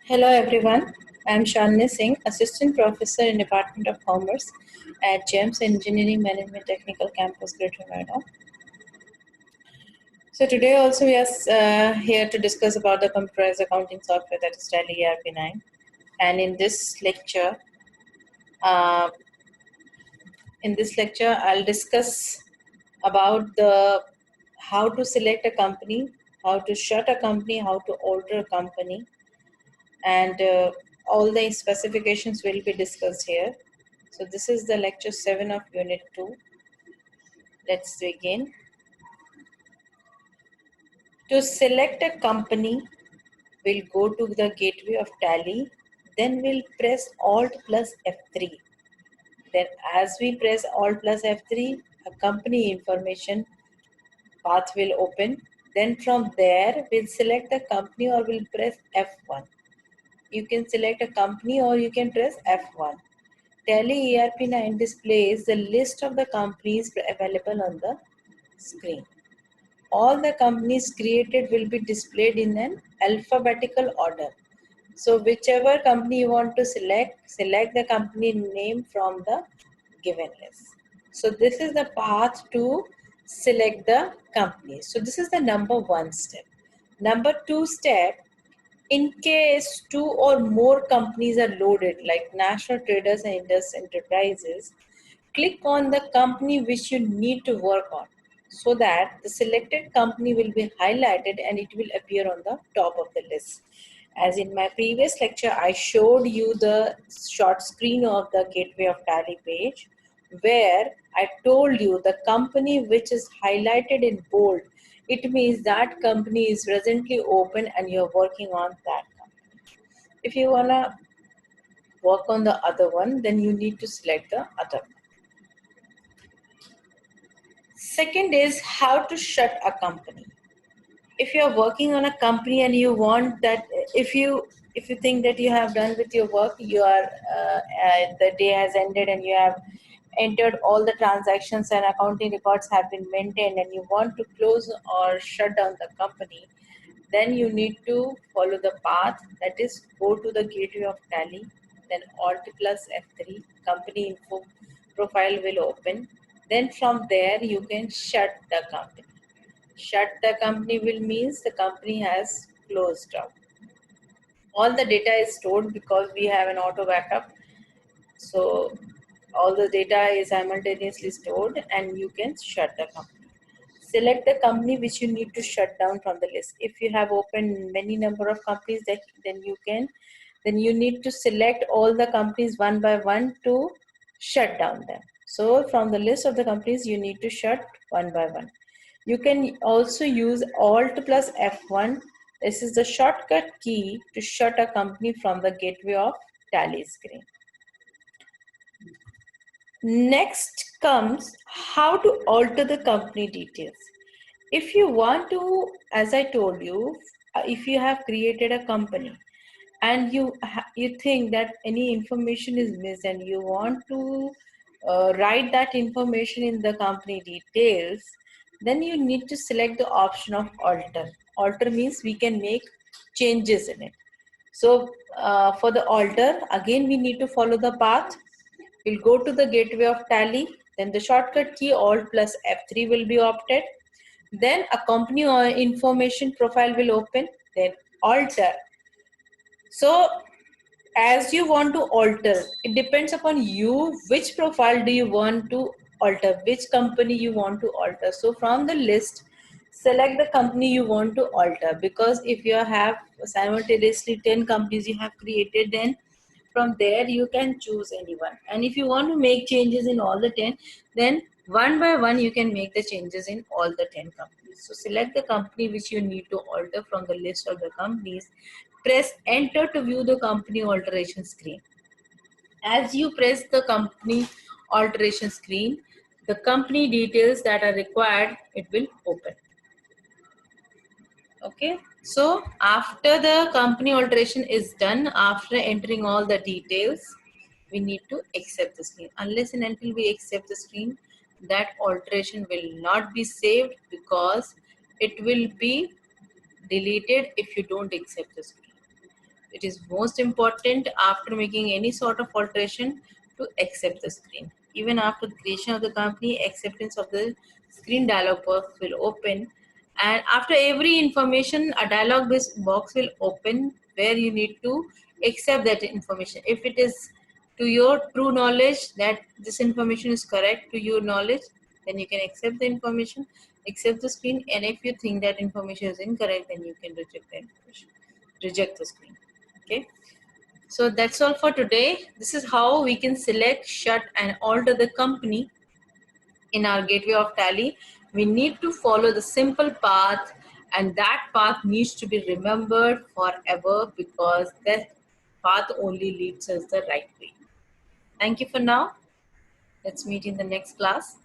Hello everyone, I am Shalini Singh, Assistant Professor in Department of Commerce at GEMS Engineering Management Technical Campus, Greater Noida. So today also we are here to discuss about the computerized accounting software that is Tally ERP9. And uh, in this lecture, I'll discuss about how to select a company, how to shut a company, how to alter a company, and all the specifications will be discussed here. So this is the lecture 7 of unit 2. Let's begin. To select a company, we'll go to the gateway of Tally, then we'll press Alt plus F3. Then as we press Alt plus F3, a company information path will open. Then from there, we'll select the company or we'll press F1. You can select a company or you can press F1. Tally ERP9 displays the list of the companies available on the screen. All the companies created will be displayed in an alphabetical order. So whichever company you want to select the company name from the given list. So this is the path to select the company. So this is the number 1 step. Number 2 step, in case 2 or more companies are loaded like National Traders and Indus Enterprises, click on the company which you need to work on so that the selected company will be highlighted and it will appear on the top of the list. As in my previous lecture, I showed you the short screen of the Gateway of Tally page where I told you the company which is highlighted in bold, it means that company is presently open and you're working on that company. If you want to work on the other one, then you need to select the other one. Second is how to shut a company. If you are working on a company and you want that, if you think that you have done with your work, you are the day has ended and you have entered all the transactions and accounting records have been maintained and you want to close or shut down the company, then you need to follow the path, that is go to the gateway of Tally, then Alt plus F3, company info profile will open. Then from there you can shut the company. Shut the company will means the company has closed down. All the data is stored because we have an auto backup. So all the data is simultaneously stored and you can shut the company. Select the company which you need to shut down from the list. If you have opened many number of companies, then you need to select all the companies one by one to shut down them. So from the list of the companies you need to shut one by one. You can also use Alt plus F1. This is the shortcut key to shut a company from the gateway of Tally screen. Next comes how to alter the company details. If you want to, as I told you, if you have created a company and you think that any information is missed and you want to write that information in the company details, then you need to select the option of alter. Alter means we can make changes in it. So for the alter, again we need to follow the path. We'll go to the gateway of Tally, then the shortcut key Alt plus F3 will be opted. Then a company or information profile will open, then alter. So as you want to alter, it depends upon you which profile do you want to alter, which company you want to alter. So from the list, select the company you want to alter, because if you have simultaneously 10 companies you have created, then from there you can choose anyone. And if you want to make changes in all the 10, then one by one you can make the changes in all the 10 companies. So select the company which you need to alter from the list of the companies. Press enter to view the company alteration screen. As you press the company alteration screen, the company details that are required, it will open. Okay, so after the company alteration is done, after entering all the details, we need to accept the screen. Unless and until we accept the screen, that alteration will not be saved, because it will be deleted if you don't accept the screen. it is most important after making any sort of alteration to accept the screen. Even after the creation of the company, acceptance of the screen dialog box will open, and after every information a dialog box will open where you need to accept that information. If it is to your true knowledge that this information is correct to your knowledge, then you can accept the information, accept the screen, and if you think that information is incorrect, then you can reject the information, reject the screen. Okay, so that's all for today. This is how we can select, shut and alter the company in our gateway of Tally. We need to follow the simple path, and that path needs to be remembered forever because that path only leads us the right way. Thank you for now. Let's meet in the next class.